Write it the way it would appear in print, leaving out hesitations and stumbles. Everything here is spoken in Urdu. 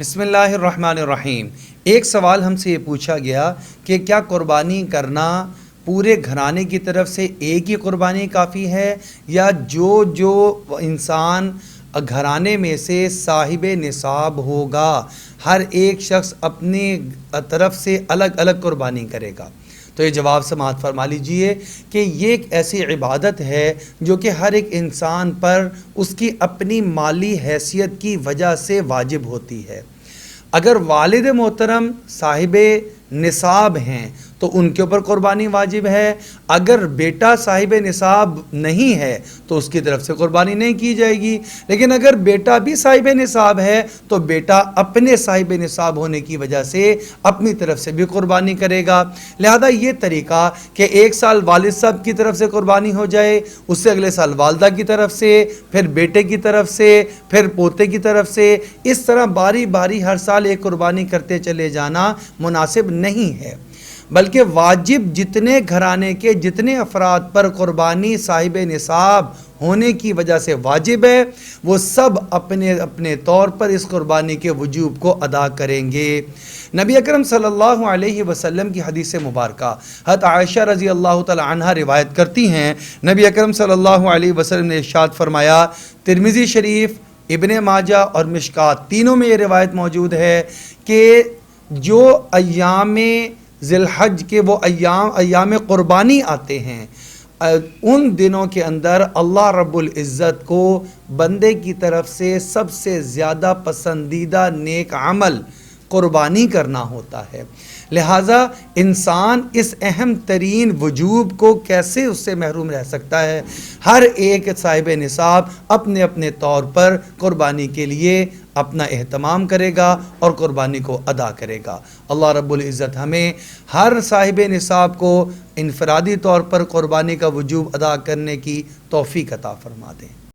بسم اللہ الرحمن الرحیم۔ ایک سوال ہم سے یہ پوچھا گیا کہ کیا قربانی کرنا پورے گھرانے کی طرف سے ایک ہی قربانی کافی ہے، یا جو انسان گھرانے میں سے صاحب نصاب ہوگا ہر ایک شخص اپنی طرف سے الگ الگ قربانی کرے گا؟ تو یہ جواب سماعت فرما لیجئے کہ یہ ایک ایسی عبادت ہے جو کہ ہر ایک انسان پر اس کی اپنی مالی حیثیت کی وجہ سے واجب ہوتی ہے۔ اگر والد محترم صاحب نصاب ہیں تو ان کے اوپر قربانی واجب ہے، اگر بیٹا صاحب نصاب نہیں ہے تو اس کی طرف سے قربانی نہیں کی جائے گی، لیکن اگر بیٹا بھی صاحب نصاب ہے تو بیٹا اپنے صاحب نصاب ہونے کی وجہ سے اپنی طرف سے بھی قربانی کرے گا۔ لہذا یہ طریقہ کہ ایک سال والد صاحب کی طرف سے قربانی ہو جائے، اس سے اگلے سال والدہ کی طرف سے، پھر بیٹے کی طرف سے، پھر پوتے کی طرف سے، اس طرح باری باری ہر سال ایک قربانی کرتے چلے جانا مناسب نہیں ہے، بلکہ واجب جتنے گھرانے کے جتنے افراد پر قربانی صاحب نصاب ہونے کی وجہ سے واجب ہے، وہ سب اپنے اپنے طور پر اس قربانی کے وجوب کو ادا کریں گے۔ نبی اکرم صلی اللہ علیہ وسلم کی حدیث مبارکہ حضرت عائشہ رضی اللہ تعالی عنہ روایت کرتی ہیں، نبی اکرم صلی اللہ علیہ وسلم نے ارشاد فرمایا، ترمذی شریف، ابن ماجہ اور مشکات تینوں میں یہ روایت موجود ہے کہ جو ایام ذی الحج کے وہ ایام قربانی آتے ہیں، ان دنوں کے اندر اللہ رب العزت کو بندے کی طرف سے سب سے زیادہ پسندیدہ نیک عمل قربانی کرنا ہوتا ہے۔ لہٰذا انسان اس اہم ترین وجوب کو کیسے اس سے محروم رہ سکتا ہے؟ ہر ایک صاحب نصاب اپنے اپنے طور پر قربانی کے لیے اپنا اہتمام کرے گا اور قربانی کو ادا کرے گا۔ اللہ رب العزت ہمیں ہر صاحب نصاب کو انفرادی طور پر قربانی کا وجوب ادا کرنے کی توفیق عطا فرما دیں۔